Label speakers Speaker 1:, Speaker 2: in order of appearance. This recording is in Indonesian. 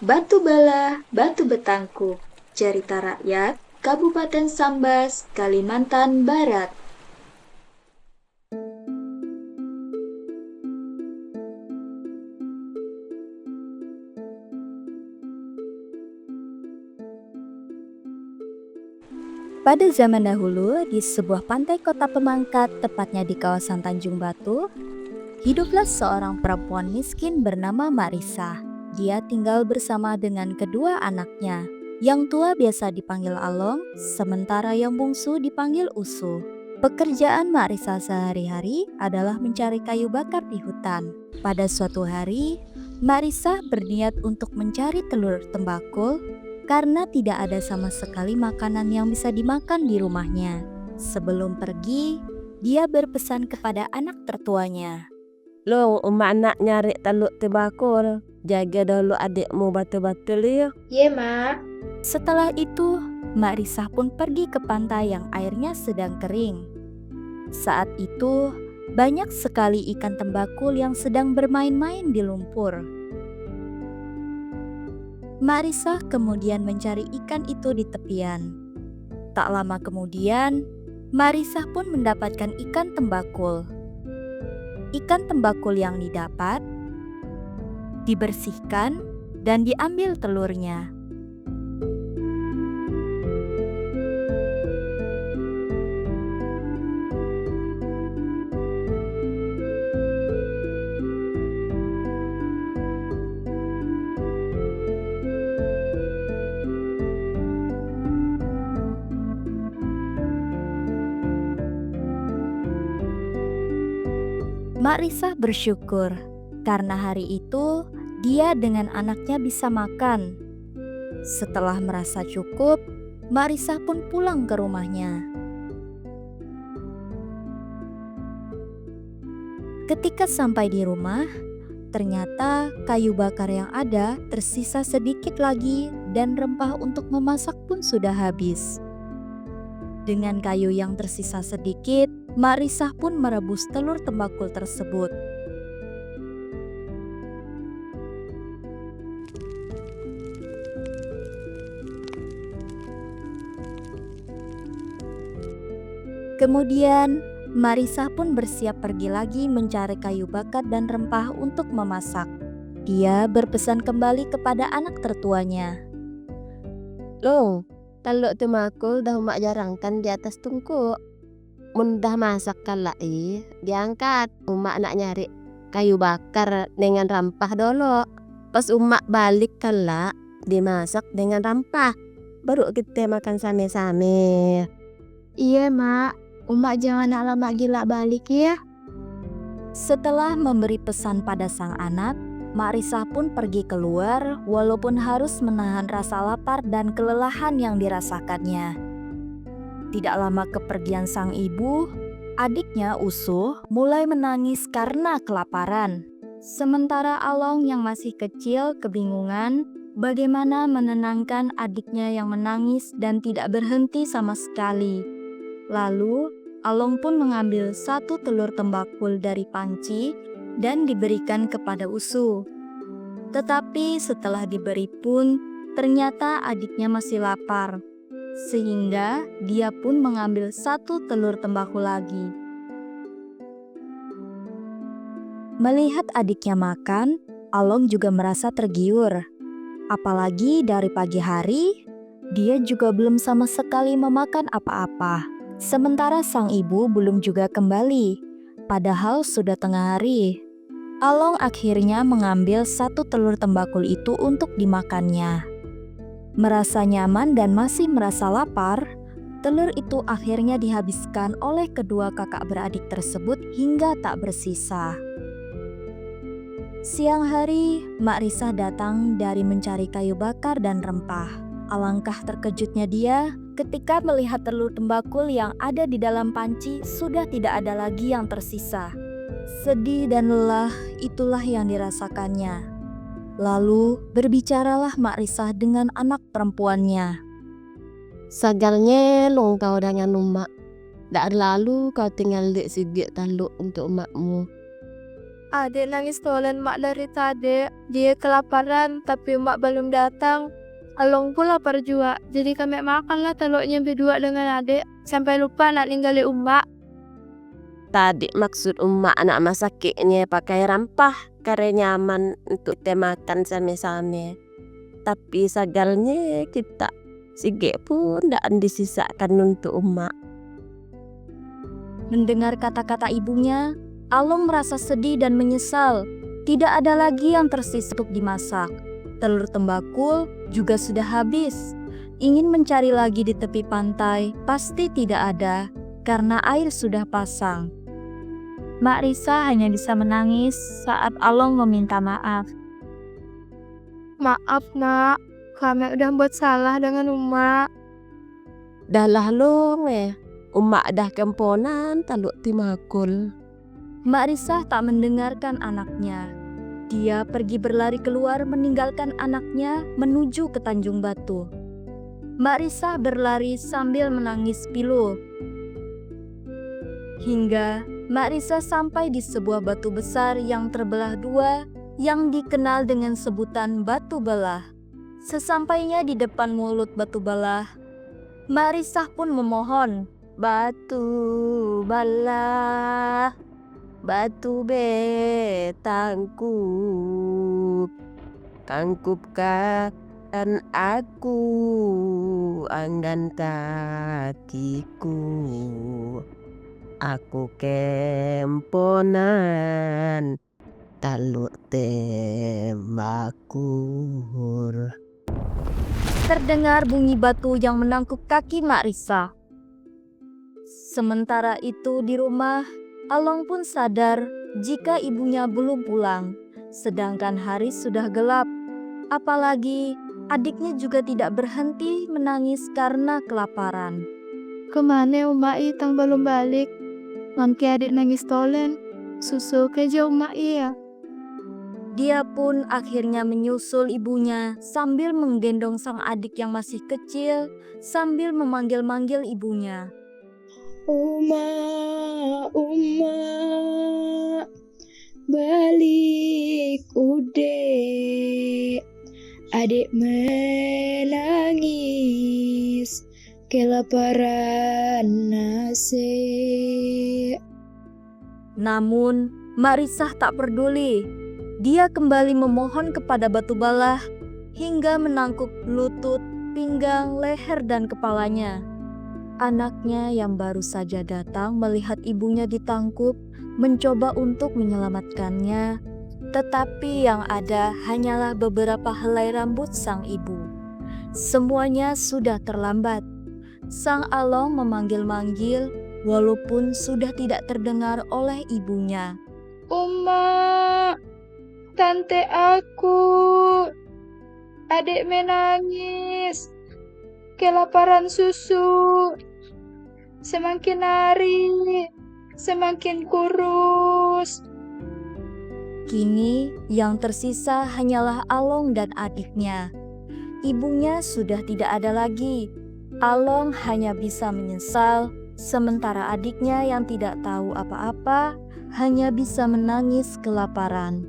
Speaker 1: Batu Bala, Batu Betangku, Cerita Rakyat, Kabupaten Sambas, Kalimantan Barat.
Speaker 2: Pada zaman dahulu, di sebuah pantai kota pemangkat, tepatnya di kawasan Tanjung Batu, hiduplah seorang perempuan miskin bernama Marisa. Dia tinggal bersama dengan kedua anaknya. Yang tua biasa dipanggil Along, sementara yang bungsu dipanggil Usu. Pekerjaan Marisa sehari-hari adalah mencari kayu bakar di hutan. Pada suatu hari, Marisa berniat untuk mencari telur tembakau karena tidak ada sama sekali makanan yang bisa dimakan di rumahnya. Sebelum pergi, dia berpesan kepada anak tertuanya.
Speaker 3: Lo, emak nak nyari telur tembakau. Jaga dulu adikmu betul-betul ya.
Speaker 1: Ye, Mak.
Speaker 2: Setelah itu, Mak Risah pun pergi ke pantai yang airnya sedang kering. Saat itu, banyak sekali ikan tembakul yang sedang bermain-main di lumpur. Marisa kemudian mencari ikan itu di tepian. Tak lama kemudian, Marisa pun mendapatkan ikan tembakul. Ikan tembakul yang didapat dibersihkan dan diambil telurnya. Mak Risah bersyukur karena hari itu dia dengan anaknya bisa makan. Setelah merasa cukup, Mak Risah pun pulang ke rumahnya. Ketika sampai di rumah, ternyata kayu bakar yang ada tersisa sedikit lagi dan rempah untuk memasak pun sudah habis. Dengan kayu yang tersisa sedikit, Mak Risah pun merebus telur tembakul tersebut. Kemudian, Marisa pun bersiap pergi lagi mencari kayu bakar dan rempah untuk memasak. Dia berpesan kembali kepada anak tertuanya.
Speaker 3: Lo, telur tembakau dah emak jarangkan di atas tungku. Mudah masak kala diangkat. Emak nak nyari kayu bakar dengan rempah dulu. Pas emak balik kala dimasak dengan rempah. Baru kita makan same-same.
Speaker 4: Iya, Mak. Umak jangan nak lama gila balik ya.
Speaker 2: Setelah memberi pesan pada sang anak, Mak Risah pun pergi keluar walaupun harus menahan rasa lapar dan kelelahan yang dirasakannya. Tidak lama kepergian sang ibu, adiknya Usuh mulai menangis karena kelaparan. Sementara Along yang masih kecil kebingungan bagaimana menenangkan adiknya yang menangis dan tidak berhenti sama sekali. Lalu, Along pun mengambil satu telur tembakul dari panci dan diberikan kepada Usu. Tetapi setelah diberi pun, ternyata adiknya masih lapar. Sehingga dia pun mengambil satu telur tembakul lagi. Melihat adiknya makan, Along juga merasa tergiur. Apalagi dari pagi hari, dia juga belum sama sekali memakan apa-apa. Sementara sang ibu belum juga kembali, padahal sudah tengah hari. Along akhirnya mengambil satu telur tembakul itu untuk dimakannya. Merasa nyaman dan masih merasa lapar, telur itu akhirnya dihabiskan oleh kedua kakak beradik tersebut hingga tak bersisa. Siang hari, Mak Risah datang dari mencari kayu bakar dan rempah. Alangkah terkejutnya dia ketika melihat telur tembakul yang ada di dalam panci sudah tidak ada lagi yang tersisa. Sedih dan lelah itulah yang dirasakannya. Lalu berbicaralah Mak Risah dengan anak perempuannya.
Speaker 3: Sagarnya long kau dengan emak. Dak lalu kau tinggal dek sigit telur untuk emakmu.
Speaker 4: Adik nangis tolen mak dari tadi. Dia kelaparan tapi mak belum datang. Along pun lapar juga. Jadi kami makanlah telurnya berdua dengan adik. Sampai lupa nak ninggalin umak.
Speaker 3: Tadi maksud emak anak masaknya pakai rampah karena nyaman untuk kita makan sama-sama. Tapi sagalnya kita sige pun ndak disisakan untuk emak.
Speaker 2: Mendengar kata-kata ibunya, Along merasa sedih dan menyesal. Tidak ada lagi yang tersisa untuk dimasak. Telur tembakul juga sudah habis. Ingin mencari lagi di tepi pantai, pasti tidak ada karena air sudah pasang. Mak Risa hanya bisa menangis saat Along meminta maaf.
Speaker 4: Maaf nak, kami udah buat salah dengan umak.
Speaker 3: Dah lah long emak dah kemponan taluk timakul.
Speaker 2: Mak Risa tak mendengarkan anaknya. Dia pergi berlari keluar meninggalkan anaknya menuju ke Tanjung Batu. Mak Risa berlari sambil menangis pilu. Hingga Mak Risa sampai di sebuah batu besar yang terbelah dua yang dikenal dengan sebutan Batu Belah. Sesampainya di depan mulut Batu Belah, Mak Risa pun memohon, "Batu Belah, batu betangkup, tangkupkan aku anggan kakiku. Aku kemponan taluk tembakul." Terdengar bunyi batu yang menangkuk kaki Mak Risa. Sementara itu di rumah, Along pun sadar jika ibunya belum pulang, sedangkan hari sudah gelap. Apalagi adiknya juga tidak berhenti menangis karena kelaparan.
Speaker 4: Kemana umak itang belum balik? Nanti adik nangis tolen. Susul keja umak iya.
Speaker 2: Dia pun akhirnya menyusul ibunya sambil menggendong sang adik yang masih kecil sambil memanggil-manggil ibunya.
Speaker 1: Uma, balik ude. Adik menangis, kelaparan nasi.
Speaker 2: Namun, Mak Risah tak peduli. Dia kembali memohon kepada Batu Belah hingga menangkuk lutut, pinggang, leher, dan kepalanya. Anaknya yang baru saja datang melihat ibunya ditangkup, mencoba untuk menyelamatkannya. Tetapi yang ada hanyalah beberapa helai rambut sang ibu. Semuanya sudah terlambat. Sang Along memanggil-manggil walaupun sudah tidak terdengar oleh ibunya.
Speaker 1: Uma, tante aku, adik menangis, kelaparan susu. Semakin hari, semakin kurus.
Speaker 2: Kini yang tersisa hanyalah Along dan adiknya. Ibunya sudah tidak ada lagi. Along hanya bisa menyesal, sementara adiknya yang tidak tahu apa-apa hanya bisa menangis kelaparan.